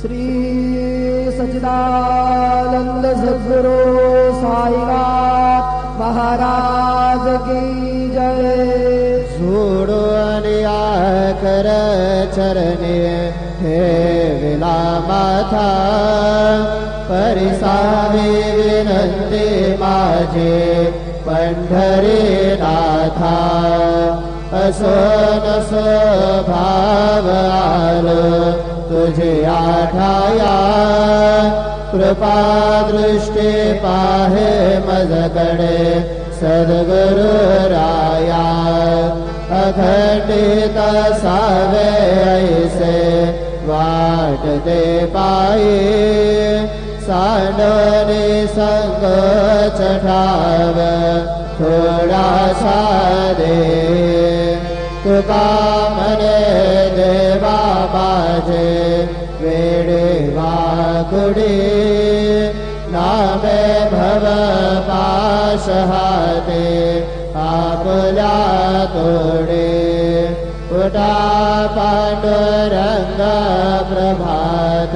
श्री सच्चिदानंद सद्गुरु साईनाथ महाराज की जय। सोडो अनिया कर चरणी ठेविला माथा, परिसावी विनंती माझी पंढरीनाथा। असो नसो भाव आलो तुझे आठाया, कृपा दृष्टी पाहे मजकडे सद्गुरु राया। अखंडित सावे ऐसे वाटते पायी, सांडोनी संग चढाव थोडासा दे। तुका म्हणे देवा माझे वेडे वाकुडी, नामे भव पाश हाते आपल्या तोडे। कुटा पांडुरंग प्रभात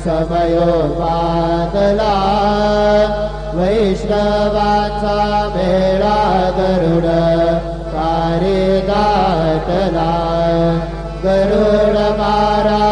समयोपातला, वैष्णवाचा मेळा गरुड कारी दाटला। गरुड मारा